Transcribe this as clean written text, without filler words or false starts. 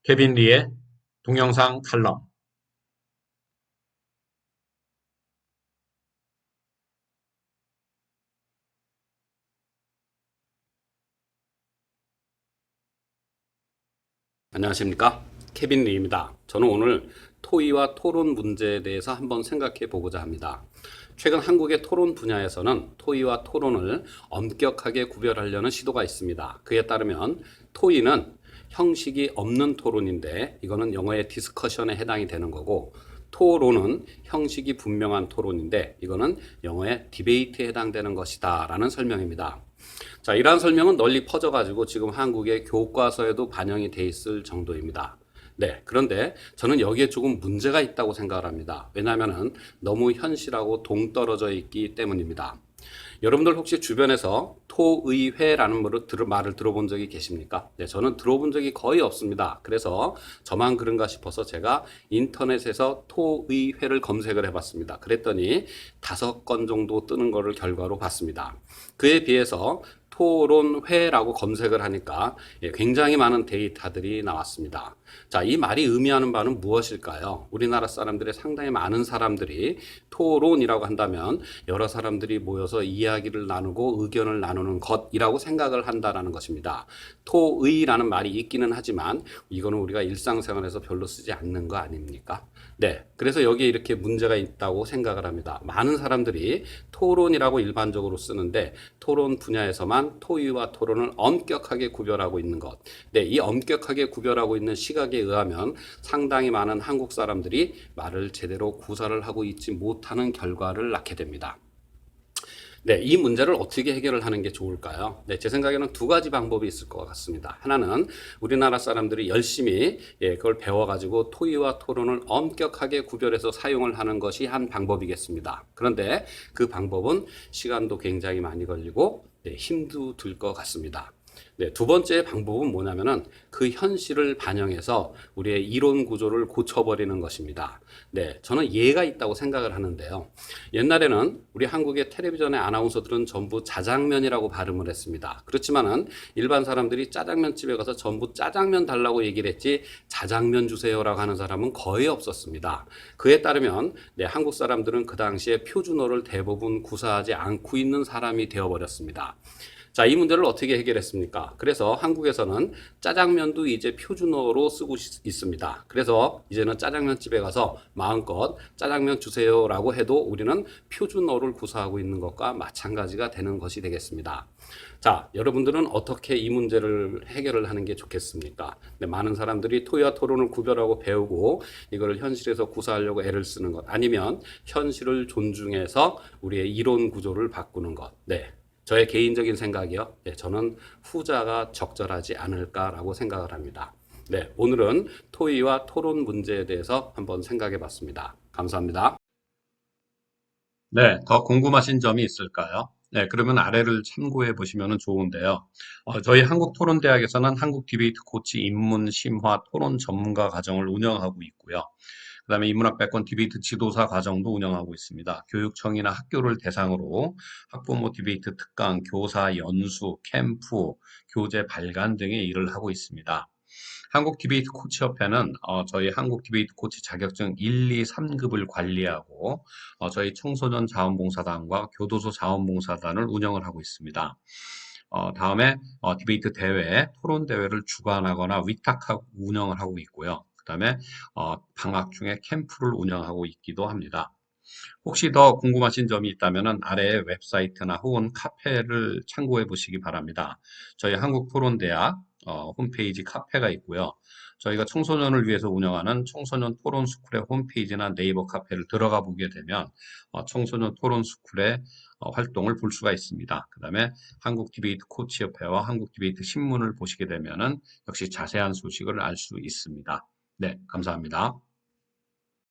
케빈 리의 동영상 칼럼. 안녕하십니까? 케빈 리입니다. 저는 오늘 토의와 토론 문제에 대해서 한번 생각해 보고자 합니다. 최근 한국의 토론 분야에서는 토의와 토론을 엄격하게 구별하려는 시도가 있습니다. 그에 따르면 토의는 형식이 없는 토론인데 이거는 영어의 디스커션에 해당이 되는 거고, 토론은 형식이 분명한 토론인데 이거는 영어의 디베이트에 해당되는 것이다 라는 설명입니다. 자, 이러한 설명은 널리 퍼져가지고 지금 한국의 교과서에도 반영이 돼 있을 정도입니다. 네, 그런데 저는 여기에 조금 문제가 있다고 생각을 합니다. 왜냐하면 너무 현실하고 동떨어져 있기 때문입니다. 여러분들 혹시 주변에서 토의회라는 말을 들어본 적이 계십니까? 네, 저는 들어본 적이 거의 없습니다. 그래서 저만 그런가 싶어서 제가 인터넷에서 토의회를 검색을 해봤습니다. 그랬더니 5건 정도 뜨는 거를 결과로 봤습니다. 그에 비해서 토론회라고 검색을 하니까 굉장히 많은 데이터들이 나왔습니다. 자, 이 말이 의미하는 바는 무엇일까요? 우리나라 사람들의 상당히 많은 사람들이 토론이라고 한다면 여러 사람들이 모여서 이야기를 나누고 의견을 나누는 것이라고 생각을 한다는 것입니다. 토의라는 말이 있기는 하지만 이거는 우리가 일상생활에서 별로 쓰지 않는 거 아닙니까? 네, 그래서 여기에 이렇게 문제가 있다고 생각을 합니다. 많은 사람들이 토론이라고 일반적으로 쓰는데 토론 분야에서만 토의와 토론을 엄격하게 구별하고 있는 것. 네, 이 엄격하게 구별하고 있는 시각에 의하면 상당히 많은 한국 사람들이 말을 제대로 구사를 하고 있지 못하는 결과를 낳게 됩니다. 네, 이 문제를 어떻게 해결을 하는 게 좋을까요? 네, 제 생각에는 2가지 방법이 있을 것 같습니다. 하나는 우리나라 사람들이 열심히 그걸 배워가지고 토의와 토론을 엄격하게 구별해서 사용을 하는 것이 한 방법이겠습니다. 그런데 그 방법은 시간도 굉장히 많이 걸리고 힘도 들 것 같습니다. 네, 2번째 방법은 뭐냐면은 그 현실을 반영해서 우리의 이론 구조를 고쳐버리는 것입니다. 네, 저는 예가 있다고 생각을 하는데요. 옛날에는 우리 한국의 텔레비전의 아나운서들은 전부 자장면이라고 발음을 했습니다. 그렇지만은 일반 사람들이 짜장면 집에 가서 전부 짜장면 달라고 얘기를 했지 자장면 주세요라고 하는 사람은 거의 없었습니다. 그에 따르면 한국 사람들은 그 당시에 표준어를 대부분 구사하지 않고 있는 사람이 되어버렸습니다. 자, 이 문제를 어떻게 해결했습니까? 그래서 한국에서는 짜장면도 이제 표준어로 쓰고 있습니다. 그래서 이제는 짜장면 집에 가서 마음껏 짜장면 주세요라고 해도 우리는 표준어를 구사하고 있는 것과 마찬가지가 되는 것이 되겠습니다. 자, 여러분들은 어떻게 이 문제를 해결을 하는 게 좋겠습니까? 네, 많은 사람들이 토의와 토론을 구별하고 배우고 이거를 현실에서 구사하려고 애를 쓰는 것, 아니면 현실을 존중해서 우리의 이론 구조를 바꾸는 것. 네. 저의 개인적인 생각이요. 네, 저는 후자가 적절하지 않을까라고 생각을 합니다. 네, 오늘은 토의와 토론 문제에 대해서 한번 생각해 봤습니다. 감사합니다. 네, 더 궁금하신 점이 있을까요? 네, 그러면 아래를 참고해 보시면 좋은데요. 저희 한국토론대학에서는 한국 디베이트 코치 입문 심화 토론 전문가 과정을 운영하고 있고요. 그다음에 인문학백권 디베이트 지도사 과정도 운영하고 있습니다. 교육청이나 학교를 대상으로 학부모 디베이트 특강, 교사 연수, 캠프, 교재 발간 등의 일을 하고 있습니다. 한국 디베이트 코치협회는 저희 한국 디베이트 코치 자격증 1, 2, 3급을 관리하고 저희 청소년 자원봉사단과 교도소 자원봉사단을 운영을 하고 있습니다. 다음에 디베이트 대회, 토론 대회를 주관하거나 위탁하고 운영을 하고 있고요. 그다음에 방학 중에 캠프를 운영하고 있기도 합니다. 혹시 더 궁금하신 점이 있다면 아래 웹사이트나 혹은 카페를 참고해 보시기 바랍니다. 저희 한국토론대학 홈페이지 카페가 있고요. 저희가 청소년을 위해서 운영하는 청소년 토론 스쿨의 홈페이지나 네이버 카페를 들어가 보게 되면 청소년 토론 스쿨의 활동을 볼 수가 있습니다. 그 다음에 한국 디베이트 코치협회와 한국 디베이트 신문을 보시게 되면은 역시 자세한 소식을 알 수 있습니다. 네, 감사합니다.